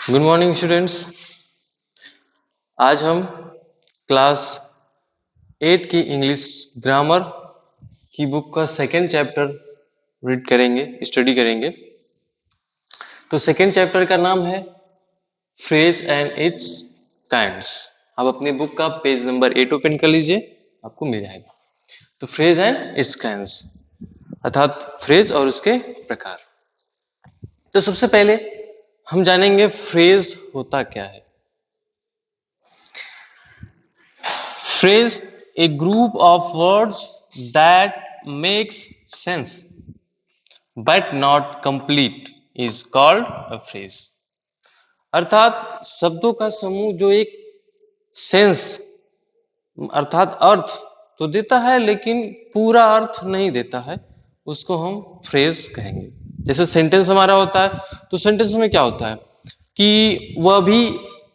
Good morning students. आज हम class 8 की इंग्लिश ग्रामर की बुक का सेकेंड चैप्टर रीड करेंगे, स्टडी करेंगे। तो सेकेंड चैप्टर का नाम है फ्रेज एंड इट्स काइंड्स। आप अपनी बुक का पेज नंबर 8 ओपन कर लीजिए, आपको मिल जाएगा। तो फ्रेज एंड इट्स काइंड्स अर्थात फ्रेज और उसके प्रकार। तो सबसे पहले हम जानेंगे फ्रेज होता क्या है। Phrase, a group of words that makes sense but not complete is called a phrase। अर्थात शब्दों का समूह जो एक सेंस अर्थात अर्थ तो देता है लेकिन पूरा अर्थ नहीं देता है, उसको हम फ्रेज कहेंगे। जैसे सेंटेंस हमारा होता है, तो सेंटेंस में क्या होता है कि वह भी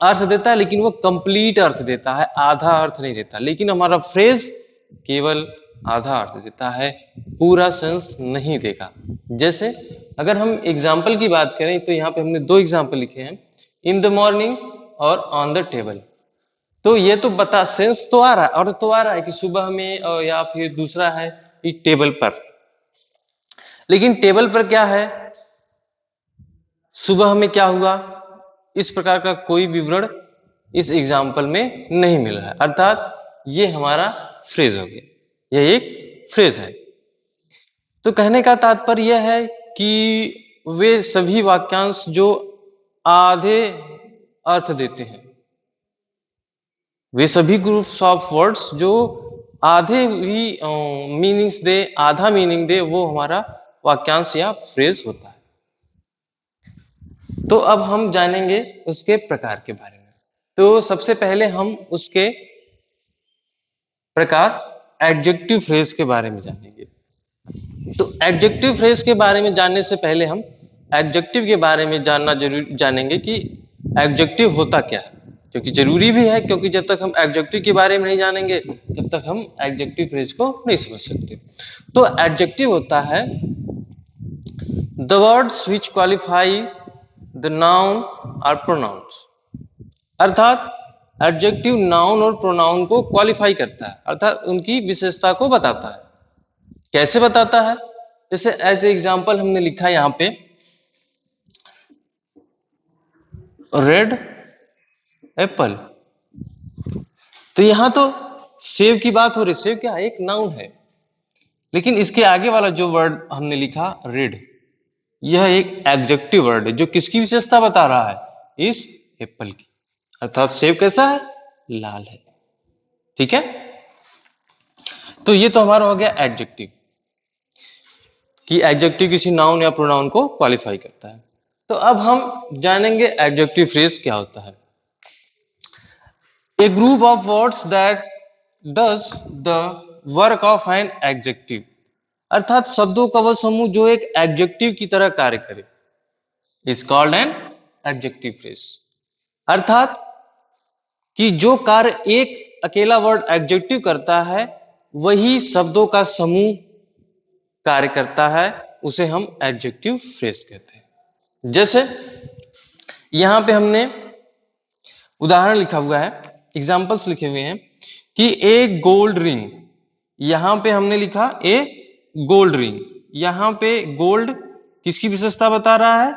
अर्थ देता है लेकिन वो कंप्लीट अर्थ देता है, आधा अर्थ नहीं देता। लेकिन हमारा फ्रेज केवल आधा अर्थ देता है, पूरा सेंस नहीं देगा। जैसे अगर हम एग्जाम्पल की बात करें तो यहाँ पे हमने दो एग्जाम्पल लिखे हैं, इन द मॉर्निंग और ऑन द टेबल। तो ये तो बता सेंस तो आ रहा है, और तो आ रहा है कि सुबह में, या फिर दूसरा है कि टेबल पर। लेकिन टेबल पर क्या है, सुबह में क्या हुआ, इस प्रकार का कोई विवरण इस एग्जाम्पल में नहीं मिल रहा है। अर्थात ये हमारा फ्रेज हो गया, यह एक फ्रेज है। तो कहने का तात्पर्य यह है कि वे सभी वाक्यांश जो आधे अर्थ देते हैं, वे सभी ग्रुप्स ऑफ वर्ड्स जो आधे ही मीनिंग्स दे, आधा मीनिंग दे, वो हमारा वाक्यांश या फ्रेज होता है। तो अब हम जानेंगे उसके प्रकार के बारे में। तो सबसे पहले हम उसके प्रकार एडजेक्टिव फ्रेज के बारे में जानेंगे। तो एडजेक्टिव फ्रेज के बारे में जानने से पहले हम एडजेक्टिव के बारे में जानना जरूर जानेंगे कि एडजेक्टिव होता क्या है, क्योंकि जरूरी भी है, क्योंकि जब तक हम एडजेक्टिव के बारे में नहीं जानेंगे तब तक हम एडजेक्टिव फ्रेज को नहीं समझ सकते। तो एडजेक्टिव होता है the words which qualify the noun और प्रोनाउंस। अर्थात एडजेक्टिव नाउन और प्रोनाउन को क्वालिफाई करता है, अर्थात उनकी विशेषता को बताता है। कैसे बताता है? जैसे एज एग्जाम्पल हमने लिखा यहां पे रेड एप्पल। तो यहां तो सेब की बात हो रही, सेब क्या है, एक नाउन है। लेकिन इसके आगे वाला जो वर्ड हमने लिखा रेड, यह एक एडजेक्टिव वर्ड है जो किसकी विशेषता बता रहा है, इस एप्पल की। अर्थात सेब कैसा है, लाल है। ठीक है, तो ये तो हमारा हो गया एडजेक्टिव, कि एडजेक्टिव किसी नाउन या प्रोनाउन को क्वालिफाई करता है। तो अब हम जानेंगे एडजेक्टिव फ्रेज क्या होता है। A group of words that does the work of an adjective. अर्थात शब्दों का वह समूह जो एक एडजेक्टिव की तरह कार्य करे, is called an adjective phrase. अर्थात कि जो कार्य एक अकेला वर्ड एडजेक्टिव करता है, वही शब्दों का समूह कार्य करता है, उसे हम एडजेक्टिव फ्रेज कहते हैं। जैसे यहां पे हमने उदाहरण लिखा हुआ है, एग्जाम्पल्स लिखे हुए हैं कि ए गोल्ड रिंग। यहां पे हमने लिखा ए गोल्ड रिंग। यहां पे गोल्ड किसकी विशेषता बता रहा है,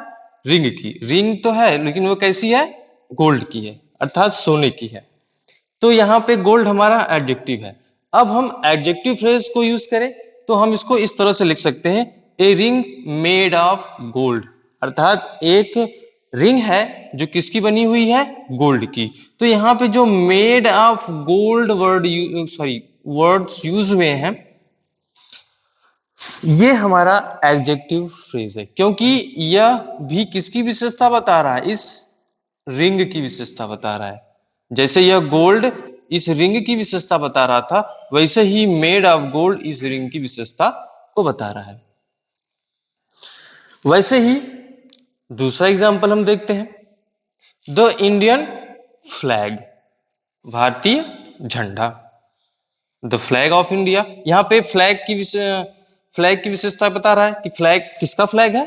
रिंग की। रिंग तो है लेकिन वो कैसी है, गोल्ड की है, अर्थात सोने की है। तो यहां पे गोल्ड हमारा एडजेक्टिव है। अब हम एडजेक्टिव फ्रेज को यूज करें तो हम इसको इस तरह से लिख सकते हैं, a ring made of gold. अर्थात एक रिंग है जो किसकी बनी हुई है, गोल्ड की। तो यहाँ पे जो made of gold words use हुए हैं, ये हमारा एडजेक्टिव फ्रेज है, क्योंकि यह भी किसकी विशेषता बता रहा है, इस रिंग की विशेषता बता रहा है। जैसे यह गोल्ड इस रिंग की विशेषता बता रहा था, वैसे ही मेड ऑफ गोल्ड इस रिंग की विशेषता को बता रहा है। वैसे ही दूसरा एग्जाम्पल हम देखते हैं, द इंडियन फ्लैग, भारतीय झंडा। द फ्लैग ऑफ इंडिया, यहां पे फ्लैग की विशेषता बता रहा है कि फ्लैग किसका फ्लैग है,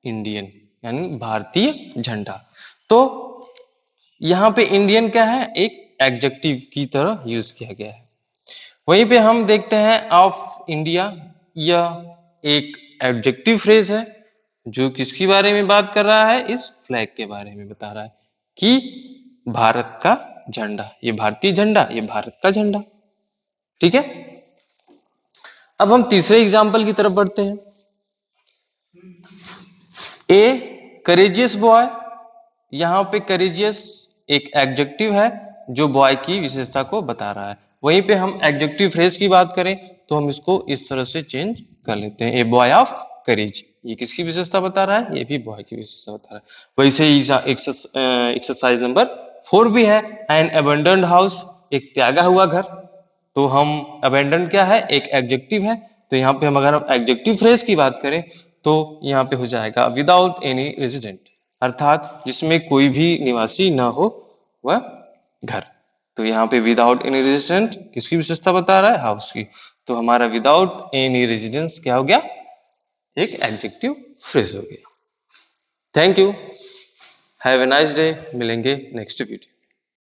इंडियन। यानी भारतीय झंडा। तो यहाँ पे इंडियन क्या है, एक एडजेक्टिव की तरह यूज किया गया है। वहीं पे हम देखते हैं ऑफ इंडिया, यह एक एडजेक्टिव फ्रेज है जो किसके बारे में बात कर रहा है, इस फ्लैग के बारे में बता रहा है कि भारत का झंडा, ये भारतीय झंडा, ये भारत का झंडा। ठीक है, अब हम तीसरे एग्जाम्पल की तरफ बढ़ते हैं। ए करेजियस बॉय, यहां पे करेजियस एक एडजेक्टिव है जो बॉय की विशेषता को बता रहा है। वहीं पे हम एडजेक्टिव फ्रेज की बात करें तो हम इसको इस तरह से चेंज कर लेते हैं, ए बॉय ऑफ करेज। ये किसकी विशेषता बता रहा है, ये भी बॉय की विशेषता बता रहा है। वैसे ही एक्सरसाइज नंबर 4 भी है, एन अबंडन्ड हाउस, एक त्यागा हुआ घर। तो हम अबेंडन क्या है, एक एडजेक्टिव है, तो यहाँ पे हम अगर हम एडजेक्टिव फ्रेज की बात करें तो यहाँ पे हो जाएगा विदाउट एनी रेजिडेंट, अर्थात जिसमें कोई भी निवासी ना हो वह घर। तो यहाँ पे विदाउट एनी रेजिडेंट किसकी विशेषता बता रहा है, हाउस की। तो हमारा विदाउट एनी रेजिडेंस क्या हो गया, एक एडजेक्टिव फ्रेज हो गया। Thank you, have a nice day, मिलेंगे नेक्स्ट वीडियो।